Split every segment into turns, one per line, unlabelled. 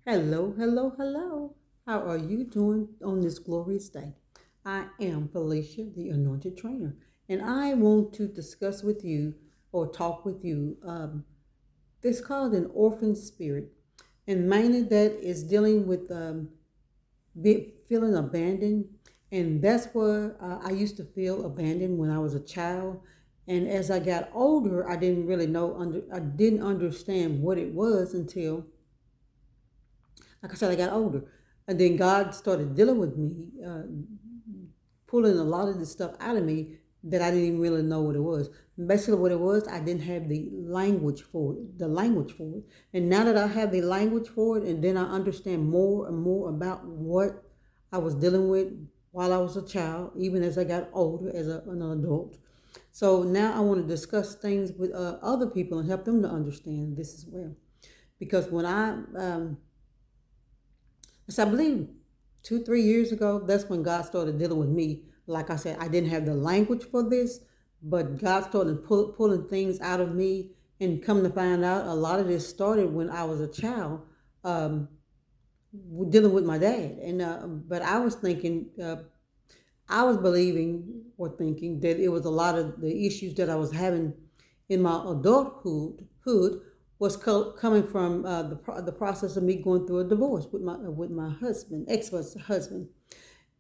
Hello, hello, hello. How are you doing on this glorious day? I am Felicia, the anointed trainer, and I want to discuss with you or talk with you. This called an orphan spirit, and mainly that is dealing with feeling abandoned, and that's where I used to feel abandoned when I was a child. And as I got older, I didn't really I didn't understand what it was until like I said, I got older. And then God started dealing with me, pulling a lot of this stuff out of me that I didn't even really know what it was. Basically, what it was, I didn't have the language for it. And now that I have the language for it, and then I understand more and more about what I was dealing with while I was a child, even as I got older as an adult. So now I want to discuss things with other people and help them to understand this as well. Because when so I believe 2, 3 years ago, that's when God started dealing with me. Like I said, I didn't have the language for this, but God started pulling things out of me. And come to find out, a lot of this started when I was a child, um, dealing with my dad. And but I was thinking, I was believing or thinking that it was a lot of the issues that I was having in my adulthood was coming from the process of me going through a divorce with my husband, ex-husband.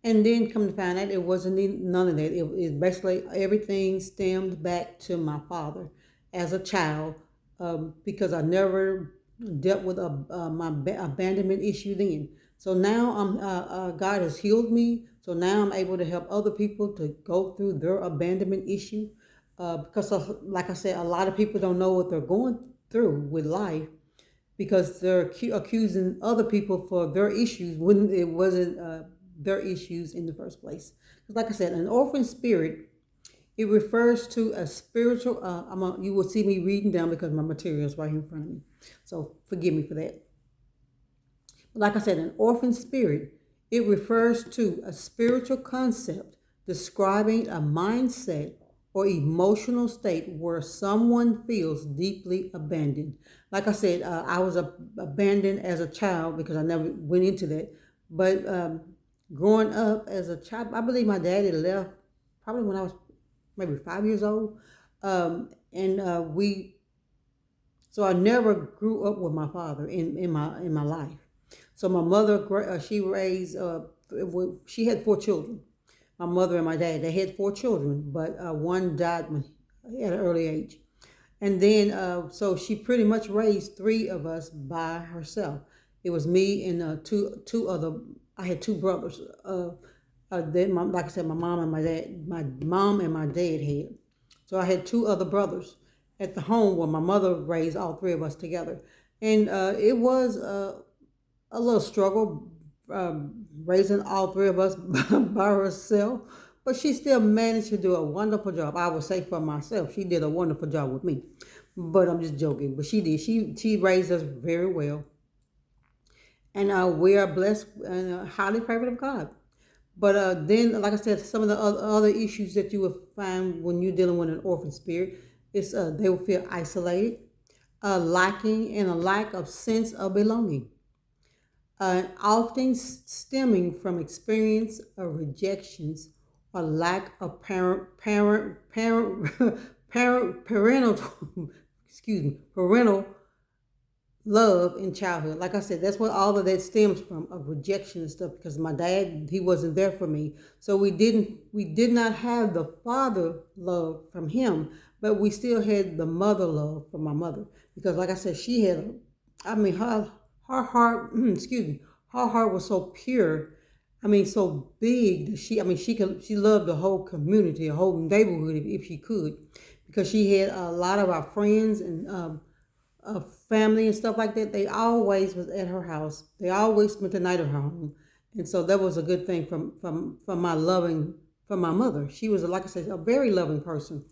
And then come to find out it wasn't none of that. It basically everything stemmed back to my father as a child, because I never dealt with my abandonment issue then. So now God has healed me. So now I'm able to help other people to go through their abandonment issue, because like I said, a lot of people don't know what they're going through with life because they're accusing other people for their issues when it wasn't their issues in the first place. Because, like I said, an orphan spirit, it refers to a spiritual. You will see me reading down because my material is right here in front of me. So forgive me for that. Like I said, an orphan spirit, it refers to a spiritual concept describing a mindset or emotional state where someone feels deeply abandoned. Like I said, I was abandoned as a child because I never went into that. But growing up as a child, I believe my daddy left probably when I was maybe 5 years old. And so I never grew up with my father in my life. So my mother, she had 4 children. My mother and my dad, they had 4 children, but one died at an early age. And then, so she pretty much raised three of us by herself. It was me and two other. I had two brothers. Like I said, my mom and my dad had. So I had two other brothers at the home where my mother raised all three of us together, and it was a little struggle raising all three of us by herself, but she still managed to do a wonderful job. I would say for myself, she did a wonderful job with me, but I'm just joking. But she did. She raised us very well, and we are blessed and highly favored of God. But then, like I said, some of the other issues that you will find when you're dealing with an orphan spirit is they will feel isolated, lacking, and a lack of sense of belonging, often stemming from experience of rejections or lack of parental excuse me, parental love in childhood. Like I said, that's what all of that stems from, of rejection and stuff, because my dad, he wasn't there for me. So we did not have the father love from him, but we still had the mother love from my mother. Because like I said, she had, I mean, her heart, excuse me, her heart was so pure. I mean, so big that she loved the whole community, the whole neighborhood if she could, because she had a lot of our friends and family and stuff like that. They always was at her house. They always spent the night at her home, and so that was a good thing from my mother. She was, like I said, a very loving person.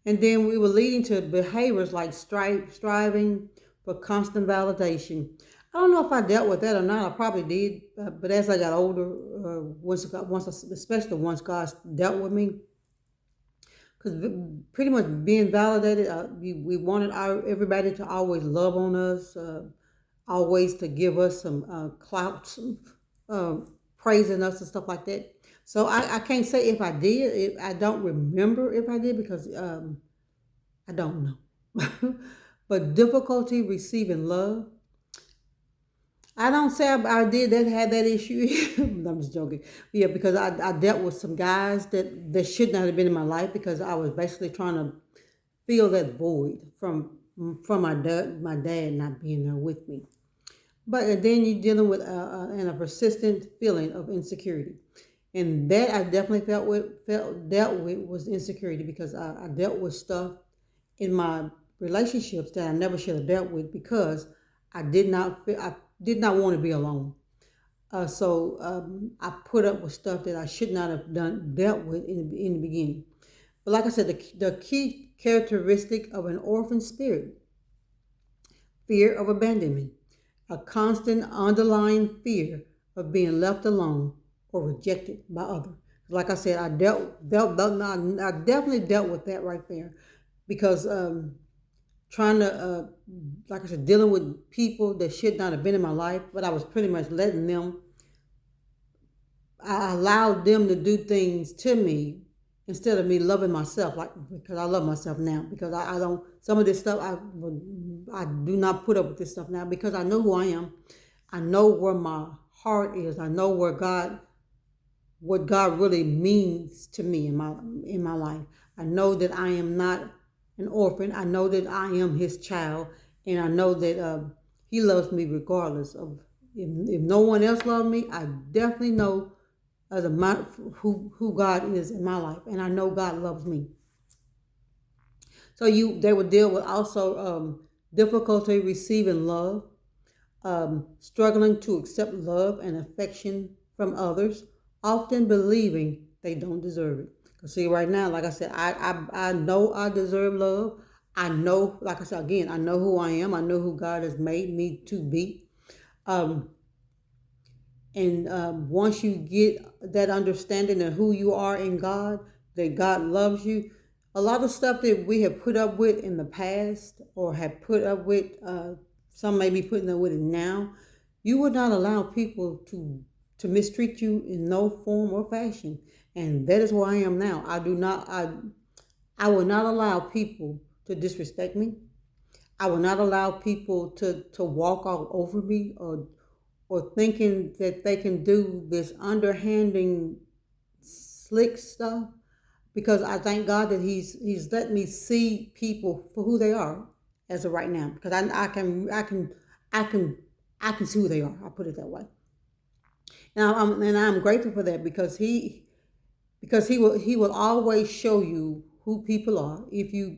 And then we were leading to behaviors like striving for constant validation. I don't know if I dealt with that or not. I probably did, but as I got older, especially once God dealt with me, because pretty much being validated, we wanted everybody to always love on us. always to give us some clout, uh, praising us and stuff like that. So I can't say if I did. If I don't remember if I did because I don't know. But difficulty receiving love. I don't say I did that had that issue. I'm just joking. Yeah, because I dealt with some guys that should not have been in my life because I was basically trying to fill that void from my dad not being there with me. But then you're dealing with and a persistent feeling of insecurity, and that I definitely felt dealt with was insecurity because I dealt with stuff in my relationships that I never should have dealt with because I did not want to be alone. So I put up with stuff that I should not have dealt with in the beginning. But like I said, the key characteristic of an orphan spirit: fear of abandonment, a constant underlying fear of being left alone or rejected by others. Like I said, I definitely dealt with that right there because trying to, like I said, dealing with people that should not have been in my life, but I was pretty much letting them, I allowed them to do things to me instead of me loving myself, like because I love myself now. Because I don't some of this stuff I do not put up with this stuff now because I know who I am. I know where my heart is. I know what God really means to me in my life. I know that I am not an orphan. I know that I am His child, and I know that He loves me regardless of if no one else loves me. I definitely know as a who God is in my life, and I know God loves me. So they would deal with also difficulty receiving love, struggling to accept love and affection from others, often believing they don't deserve it. Cause see, right now, like I said, I know I deserve love. I know, like I said again, I know who I am. I know who God has made me to be. Um, and once you get that understanding of who you are in God, that God loves you, a lot of stuff that we have put up with in the past or have put up with, some may be putting up with it now, you would not allow people to mistreat you in no form or fashion. And that is where I am now. I will not allow people to disrespect me. I will not allow people to walk all over me or thinking that they can do this underhanding slick stuff because I thank God that He's let me see people for who they are as of right now because I can I can see who they are. I'll put it that way. And I'm grateful for that because he will always show you who people are if you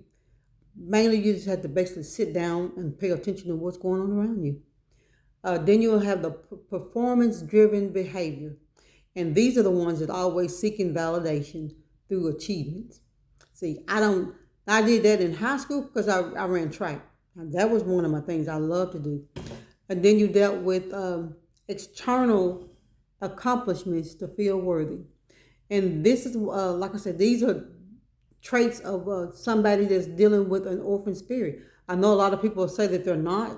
mainly you just have to basically sit down and pay attention to what's going on around you. Then you'll have the performance driven behavior. And these are the ones that are always seeking validation through achievements. See, I did that in high school because I ran track. Now, that was one of my things I love to do. And then you dealt with external accomplishments to feel worthy. And this is, like I said, these are traits of somebody that's dealing with an orphan spirit. I know a lot of people say that they're not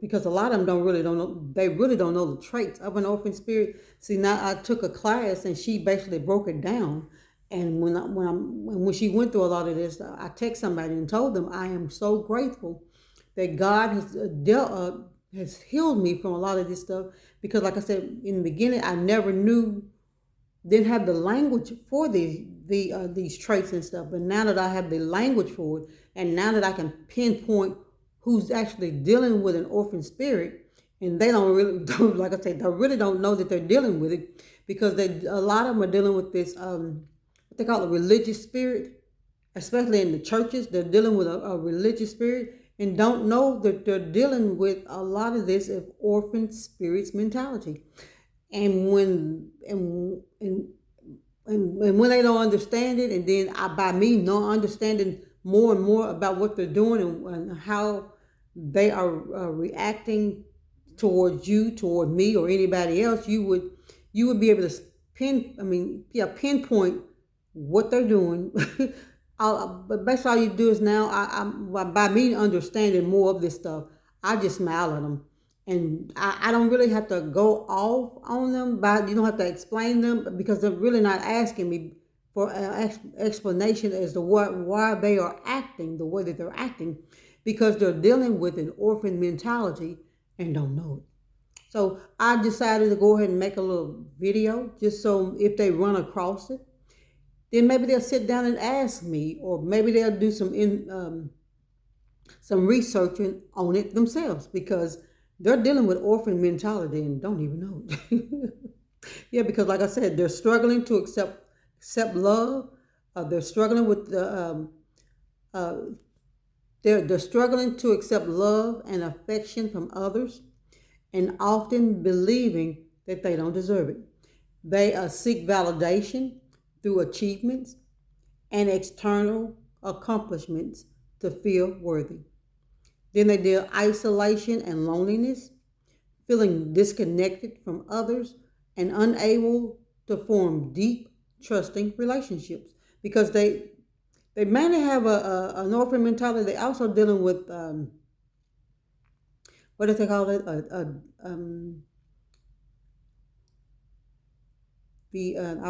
because a lot of them don't know they really don't know the traits of an orphan spirit. See, now I took a class and she basically broke it down. And when she went through a lot of this, I texted somebody and told them I am so grateful that God has healed me from a lot of this stuff because, like I said in the beginning, I never knew didn't have the language for these traits and stuff. But now that I have the language for it, and now that I can pinpoint who's actually dealing with an orphan spirit, and they don't really, like I said, they really don't know that they're dealing with it because a lot of them are dealing with this what they call a religious spirit, especially in the churches. They're dealing with a religious spirit and don't know that they're dealing with a lot of this of orphan spirits mentality. And when they don't understand it, and then by me not understanding more and more about what they're doing and how they are reacting towards you, toward me, or anybody else, you would be able to pinpoint what they're doing. But basically, all you do is now, by me understanding more of this stuff, I just smile at them And I don't really have to go off on them, but you don't have to explain them because they're really not asking me for an explanation as to why they are acting the way that they're acting, because they're dealing with an orphan mentality and don't know it. So I decided to go ahead and make a little video just so if they run across it, then maybe they'll sit down and ask me, or maybe they'll do some researching on it themselves because they're dealing with orphan mentality and don't even know it. Yeah, because like I said, they're struggling to accept love. They're struggling with uh, they're struggling to accept love and affection from others, and often believing that they don't deserve it. They seek validation through achievements and external accomplishments to feel worthy. Then they deal isolation and loneliness, feeling disconnected from others and unable to form deep, trusting relationships because they mainly have an orphan mentality. They also dealing with what do they call it? I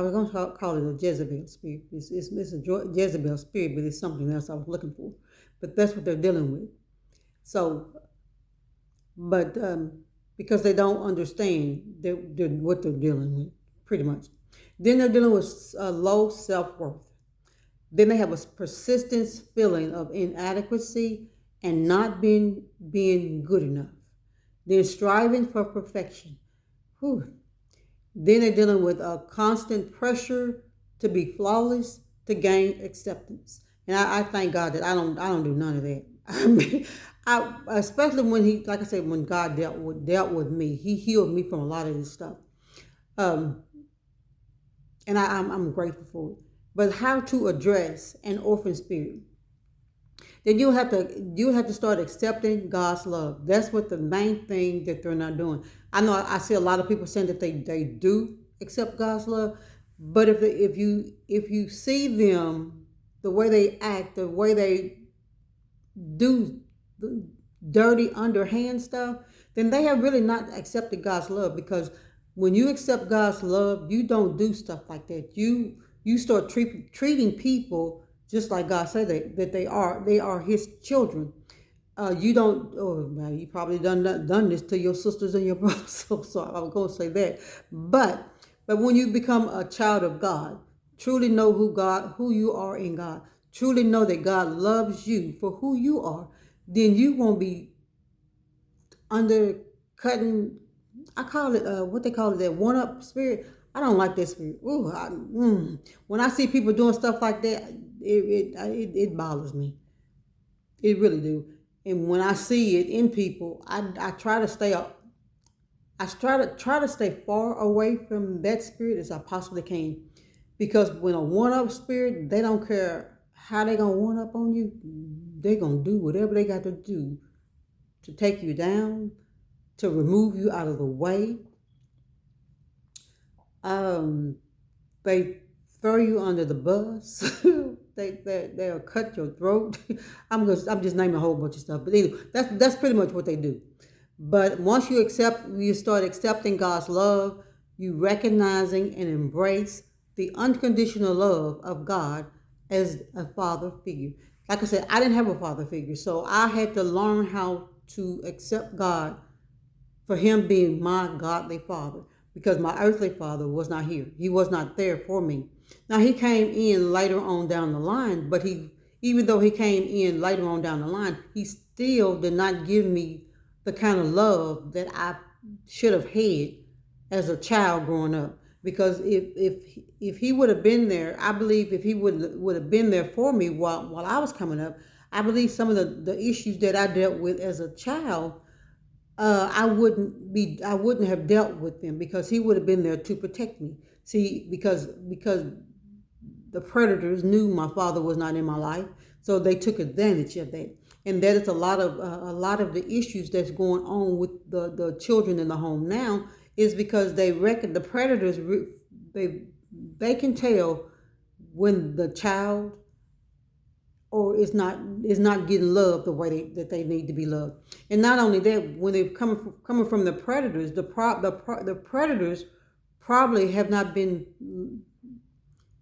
was going to call it a Jezebel spirit. It's a Jezebel spirit, but it's something else I was looking for. But that's what they're dealing with. So, but because they don't understand what they're dealing with, pretty much. Then they're dealing with low self worth. Then they have a persistent feeling of inadequacy and not being good enough. They're striving for perfection. Whew. Then they're dealing with a constant pressure to be flawless to gain acceptance. And I thank God that I don't do none of that. I mean, especially when like I said, when God dealt with me, He healed me from a lot of this stuff. Um, and I'm grateful for it. But how to address an orphan spirit? Then you have to start accepting God's love. That's what the main thing that they're not doing. I know I see a lot of people saying that they do accept God's love, but if you see them, the way they act, the way they do dirty underhand stuff, then they have really not accepted God's love, because when you accept God's love, you don't do stuff like that. You start treating people just like God said that they are His children. You don't. Oh, now you probably done this to your sisters and your brothers. So I was going to say that, but when you become a child of God, truly know who you are in God, truly know that God loves you for who you are, then you won't be undercutting. I call it what they call it, that one up spirit. I don't like that spirit. When I see people doing stuff like that, it bothers me. It really do. And when I see it in people, I try to stay up. I try to stay far away from that spirit as I possibly can, because when a one up spirit, they don't care how they gonna one up on you. They gonna do whatever they got to do to take you down, to remove you out of the way. Um, they throw you under the bus. They'll cut your throat. I'm just naming a whole bunch of stuff, but anyway, that's pretty much what they do. But once you start accepting God's love, you recognizing and embrace the unconditional love of God as a father figure. Like I said, I didn't have a father figure, so I had to learn how to accept God for Him being my godly father, because my earthly father was not here. He was not there for me. Now He came in later on down the line, but even though He came in later on down the line, He still did not give me the kind of love that I should have had as a child growing up. Because if He would have been there, I believe if He would have been there for me while I was coming up, I believe some of the issues that I dealt with as a child, I wouldn't have dealt with them, because He would have been there to protect me. See, because the predators knew my father was not in my life, so they took advantage of that. And that is a lot of the issues that's going on with the children in the home now, is because they reckon the predators, they can tell when the child or is not getting love the way that they need to be loved. And not only that, when they're coming from the predators, the predators probably have not been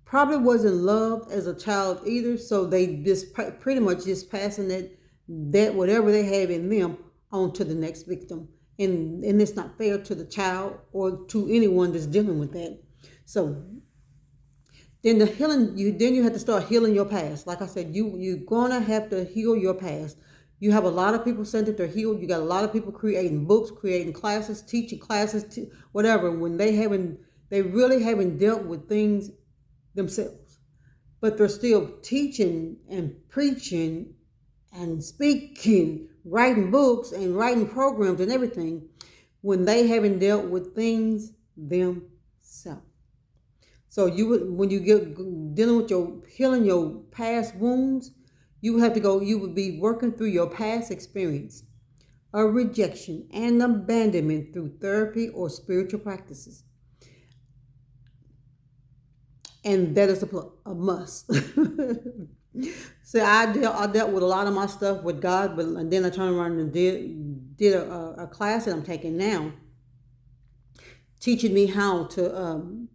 probably wasn't loved as a child either, so they just pretty much just passing that whatever they have in them on to the next victim, and it's not fair to the child or to anyone that's dealing with that. So then the healing, you have to start healing your past. Like I said, you're gonna have to heal your past. You have a lot of people saying that they're healed. You got a lot of people creating books, creating classes, teaching classes, whatever. When they really haven't dealt with things themselves, but they're still teaching and preaching and speaking, writing books and writing programs and everything when they haven't dealt with things themselves. So when you get dealing with your healing your past wounds, you would be working through your past experience of rejection and abandonment through therapy or spiritual practices. And that is a must. So I dealt with a lot of my stuff with God, and then I turned around and did a class that I'm taking now, teaching me how to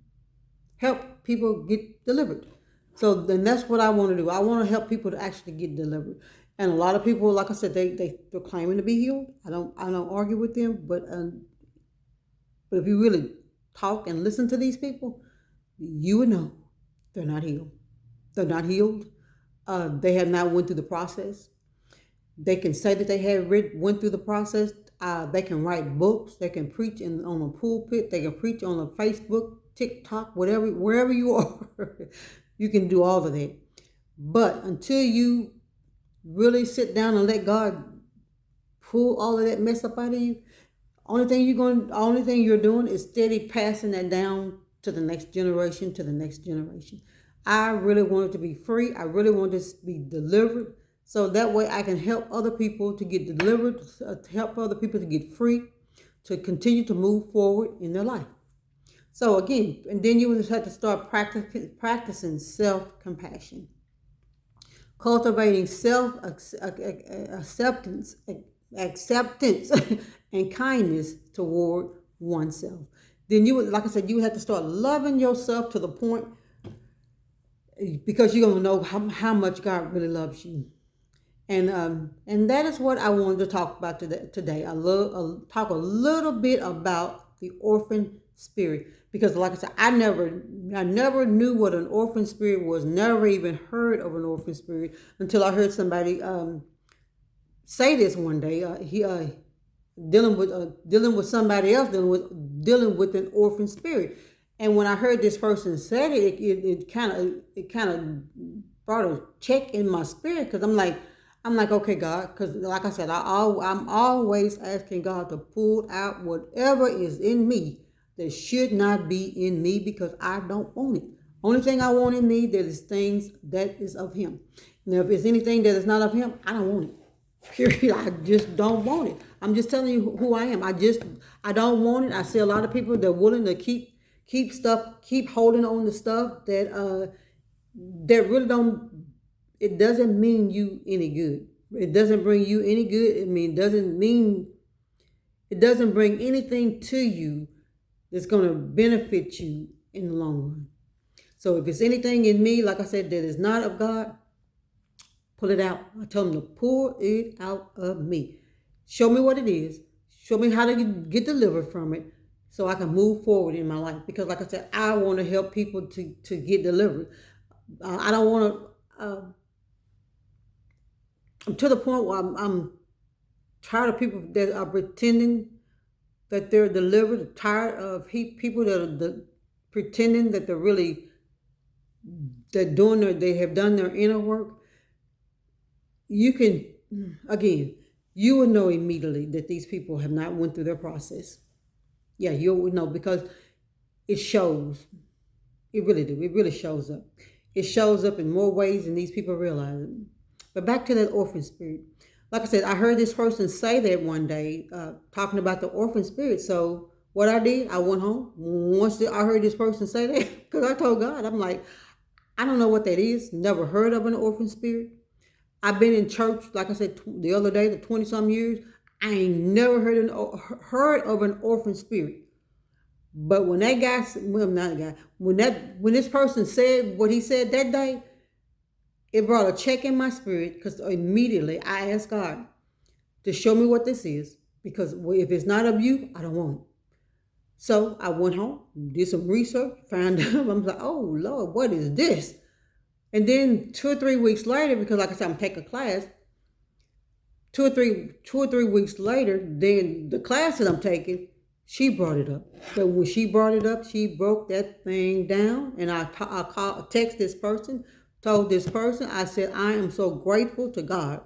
help people get delivered. So then that's what I want to do. I want to help people to actually get delivered. And a lot of people, like I said, they're claiming to be healed. I don't argue with them, but if you really talk and listen to these people, you would know they're not healed. They're not healed. They have not went through the process. They can say that they have went through the process. They can write books. They can preach on a pulpit. They can preach on a Facebook, TikTok, wherever you are. You can do all of that. But until you really sit down and let God pull all of that mess up out of you, only thing you're doing is steady passing that down to the next generation, to the next generation. I really wanted to be free. I really wanted to be delivered. So that way I can help other people to get delivered, to help other people to get free, to continue to move forward in their life. So again, and then you just have to start practicing self-compassion, cultivating acceptance and kindness toward oneself. Then like I said, you have to start loving yourself to the point, because you're gonna know how much God really loves you. And that is what I wanted to talk about today. I'll talk a little bit about the orphan spirit, because like I said, I never knew what an orphan spirit was. Never even heard of an orphan spirit until I heard somebody say this one day. He dealing with somebody else dealing with an orphan spirit. And when I heard this person said it, it kind of brought a check in my spirit, because I'm like, okay, God, because like I said, I'm always asking God to pull out whatever is in me that should not be in me, because I don't want it. Only thing I want in me that is things that is of Him. Now, if it's anything that is not of Him, I don't want it. Period. I just don't want it. I'm just telling you who I am. I don't want it. I see a lot of people that are willing to keep holding on to stuff that really don't. It doesn't mean you any good. It doesn't bring you any good. It doesn't bring anything to you that's going to benefit you in the long run. So if it's anything in me, like I said, that is not of God, pull it out. I tell them to pull it out of me. Show me what it is. Show me how to get delivered from it, so I can move forward in my life. Because like I said, I want to help people to get delivered. I don't want to... I'm to the point where I'm tired of people that are pretending that they're delivered. I'm tired of people that are pretending that they have done their inner work. You will know immediately that these people have not went through their process. Yeah, you would know, because it shows. It really do. It really shows up. It shows up in more ways than these people realize it. But back to that orphan spirit. Like I said, I heard this person say that one day, talking about the orphan spirit. So what I did, I went home. Once I heard this person say that, because I told God, I'm like, I don't know what that is. Never heard of an orphan spirit. I've been in church, like I said the other day, the 20 some years. I ain't never heard of an orphan spirit. But when that guy, well, not a guy, when this person said what he said that day, it brought a check in my spirit because immediately I asked God to show me what this is. Because if it's not of you, I don't want it. So I went home, did some research, found out. I'm like, oh Lord, what is this? And then 2 or 3 weeks later, because like I said, I'm taking a class. Two or three weeks later, then the class that I'm taking, she brought it up. But when she brought it up, she broke that thing down, and I text this person, told this person, I said, I am so grateful to God.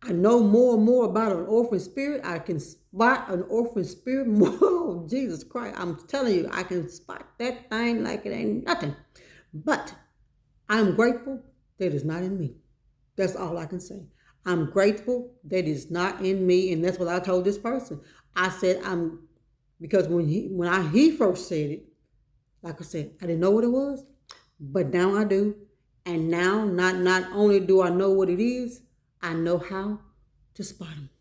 I know more and more about an orphan spirit. I can spot an orphan spirit more. Oh, Jesus Christ. I'm telling you, I can spot that thing like it ain't nothing. But I'm grateful that it's not in me. That's all I can say. I'm grateful that it's not in me. And that's what I told this person. I said, because he first said it, like I said, I didn't know what it was, but now I do. And now not only do I know what it is, I know how to spot them.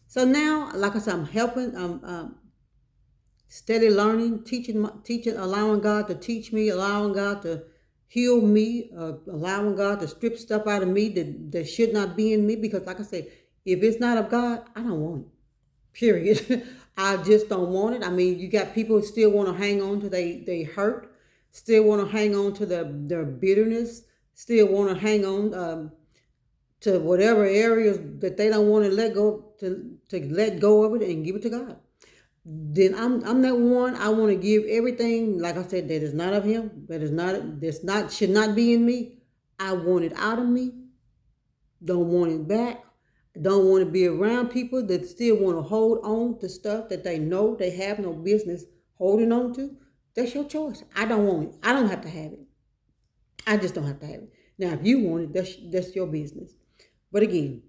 So now, like I said, I'm helping. I'm steady learning, teaching, allowing God to teach me, allowing God to heal me, allowing God to strip stuff out of me that should not be in me. Because, like I said, if it's not of God, I don't want it. Period. I just don't want it. I mean, you got people who still want to hang on to they hurt, still want to hang on to their bitterness, still want to hang on to whatever areas that they don't want to let go to let go of it and give it to God. Then I'm that one. I want to give everything, like I said, that is not of Him, that's not should not be in me. I want it out of me. Don't want it back. Don't want to be around people that still want to hold on to stuff that they know they have no business holding on to. That's your choice. I don't want it. I don't have to have it. I just don't have to have it. Now, if you want it, that's your business. But again,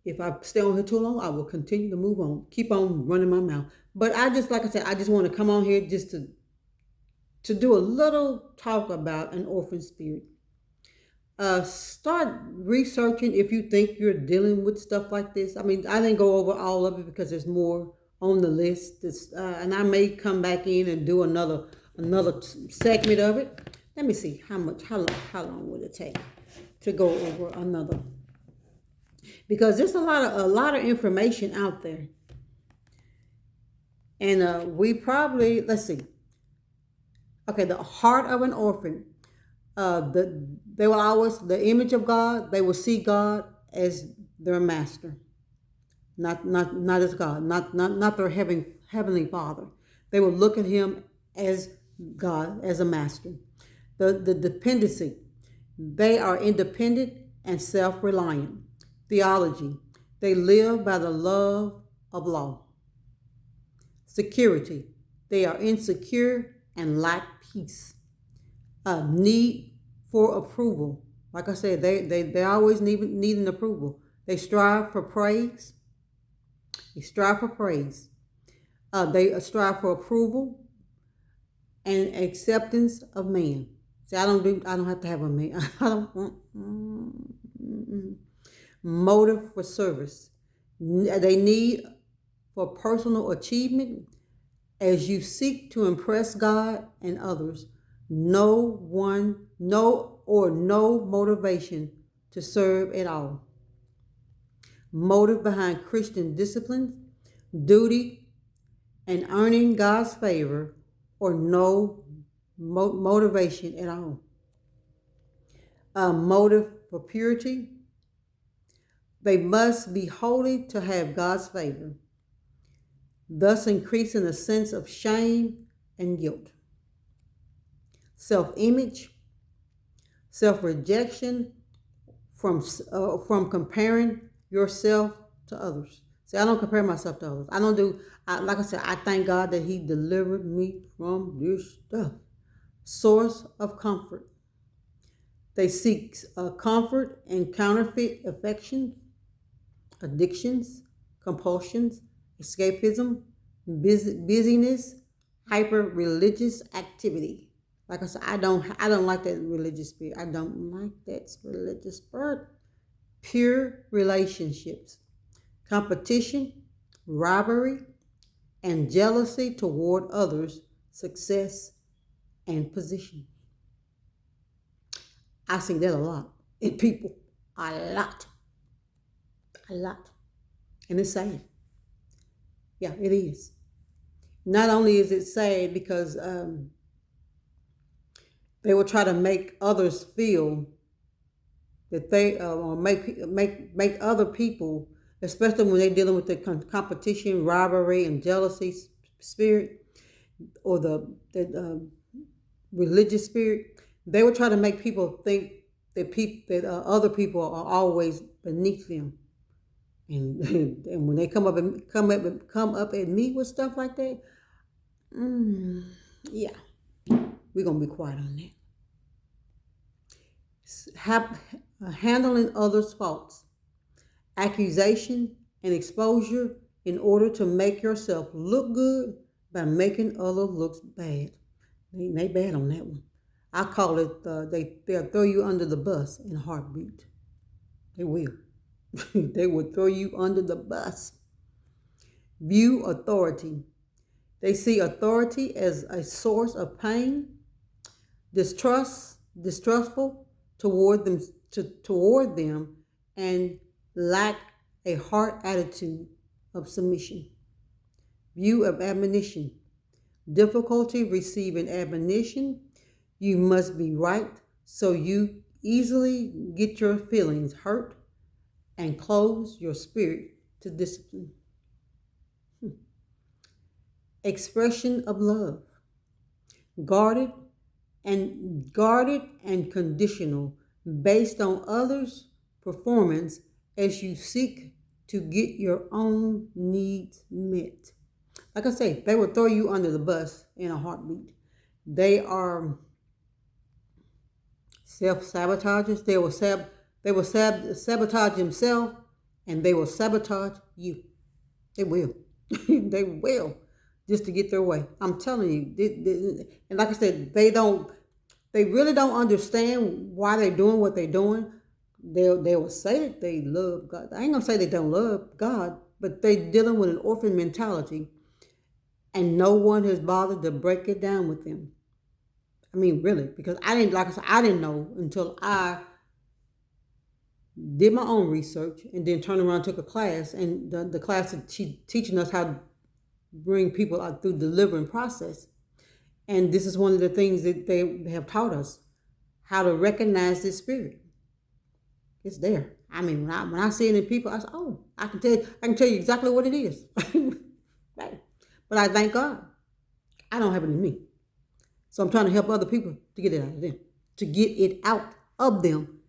if I stay on here too long, I will continue to move on, keep on running my mouth. But I just, like I said, I just want to come on here just to do a little talk about an orphan spirit. Start researching if you think you're dealing with stuff like this. I mean, I didn't go over all of it because there's more on the list. And I may come back in and do another segment of it. Let me see how long would it take to go over another, because there's a lot of information out there, and we probably, let's see. Okay, the heart of an orphan. They will always the image of God. They will see God as their master, not as God, not their heavenly Father. They will look at Him as God, as a master. The dependency. They are independent and self-reliant. Theology. They live by the love of law. Security. They are insecure and lack peace. Need for approval. Like I said, they always need an approval. They strive for praise. They strive for praise. They strive for approval and acceptance of man. See, I don't have to have a man. I don't want motive for service. They need for personal achievement. As you seek to impress God and others, no motivation to serve at all. Motive behind Christian discipline, duty, and earning God's favor, or no motivation at all. Motive for purity. They must be holy to have God's favor, thus increasing a sense of shame and guilt. Self-image, self-rejection from comparing yourself to others. See, I don't compare myself to others. I don't do. Like I said, I thank God that He delivered me from this stuff. Source of comfort. They seek comfort in counterfeit affection, addictions, compulsions, escapism, busyness, hyper religious activity. Like I said, I don't like that religious spirit. I don't like that religious spirit. Pure relationships, competition, rivalry, and jealousy toward others' success and position. I see that a lot in people. A lot. A lot. And it's sad. Yeah, it is. Not only is it sad because they will try to make others feel that they or make other people, especially when they're dealing with the competition, rivalry, and jealousy spirit, or the religious spirit. They will try to make people think that other people are always beneath them, and and when they come up at me with stuff like that, yeah, we're gonna be quiet on that. Handling others' faults, accusation, and exposure in order to make yourself look good by making others look bad. They bad on that one. I call it they'll throw you under the bus in a heartbeat. They will. They will throw you under the bus. View authority. They see authority as a source of pain, distrustful toward them, and lack a heart attitude of submission. View of admonition. Difficulty receiving admonition. You must be right, so you easily get your feelings hurt and close your spirit to discipline. Expression of love. Guarded and conditional based on others' performance as you seek to get your own needs met. Like I say, they will throw you under the bus in a heartbeat. They are self-sabotagers. They will sabotage themselves, and they will sabotage you. They will. They will, just to get their way. I'm telling you. And like I said, they really don't understand why they're doing what they're doing. They will say that they love God. I ain't gonna say they don't love God, but they're dealing with an orphan mentality, and no one has bothered to break it down with them. I mean, really, because like I said, I didn't know until I did my own research and then turned around and took a class. And the class that she teaching us how to bring people out through the delivering process. And this is one of the things that they have taught us, how to recognize this spirit. It's there. I mean, when I see it in people, I say, oh, I can tell you exactly what it is. Right. But I thank God I don't have it in me. So I'm trying to help other people to get it out of them, to get it out of them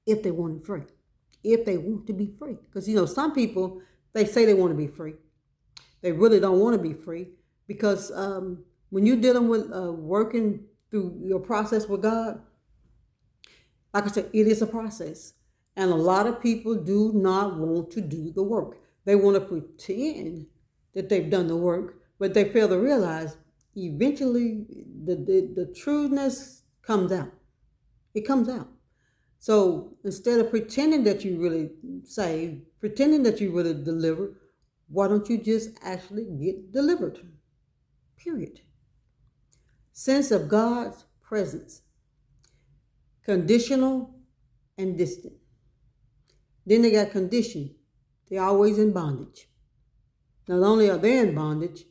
if they want it free, if they want to be free. Because, some people, they say they want to be free. They really don't want to be free because when you're dealing with working through your process with God, like I said, it is a process. And a lot of people do not want to do the work. They want to pretend that they've done the work, but they fail to realize eventually the trueness comes out. It comes out. So instead of pretending that you really saved, pretending that you really delivered, why don't you just actually get delivered? Period. Sense of God's presence. Conditional and distant. Then they got condition. They're always in bondage. Not only are they in bondage,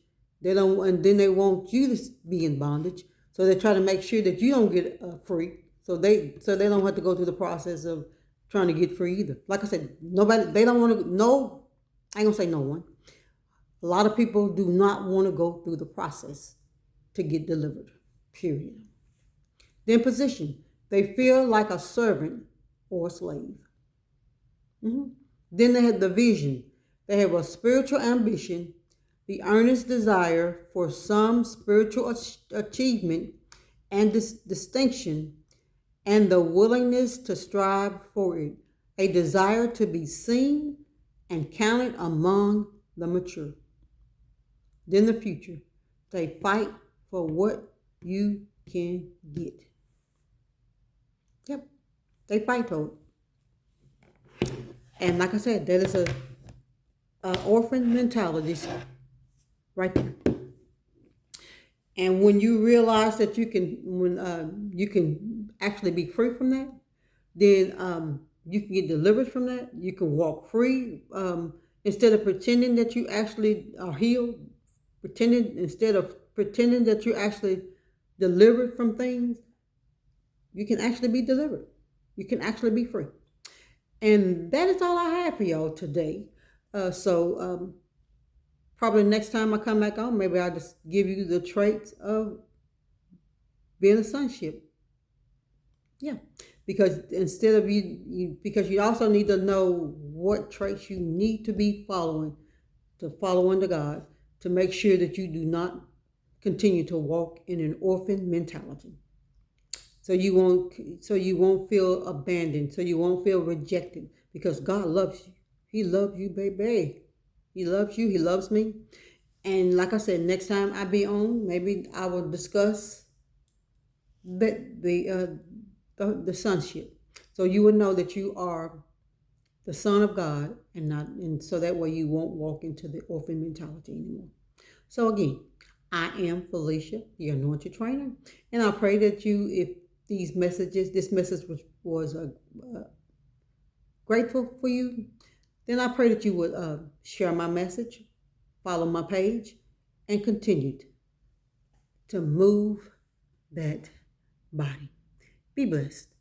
and then they want you to be in bondage. So they try to make sure that you don't get free. So they don't have to go through the process of trying to get free either. Like I said, they don't want to. No, I ain't gonna say no one. A lot of people do not want to go through the process to get delivered. Period. Then position. They feel like a servant or a slave. Then they have the vision. They have a spiritual ambition, the earnest desire for some spiritual achievement and distinction, and the willingness to strive for it. A desire to be seen and counted among the mature. Then the future. They fight for what you can get. Yep, they fight for it. And like I said, that is a orphan mentality right there. And when you realize that you can actually be free from that, then you can get delivered from that. You can walk free instead of pretending that you actually are healed. Pretending that you actually delivered from things, you can actually be delivered. You can actually be free. And that is all I have for y'all today. So probably next time I come back on, maybe I'll just give you the traits of being a sonship. Yeah, because instead of because you also need to know what traits you need to be following to follow under God to make sure that you do not continue to walk in an orphan mentality. So you won't feel abandoned, so you won't feel rejected because God loves you. He loves you, baby. He loves you. He loves me. And like I said, next time I be on, maybe I will discuss the sonship. So you would know that you are the son of God and so that way you won't walk into the orphan mentality anymore. So again, I am Felicia, the anointed trainer, and I pray that if this message was grateful for you, then I pray that you would share my message, follow my page, and continue to move that body. Be blessed.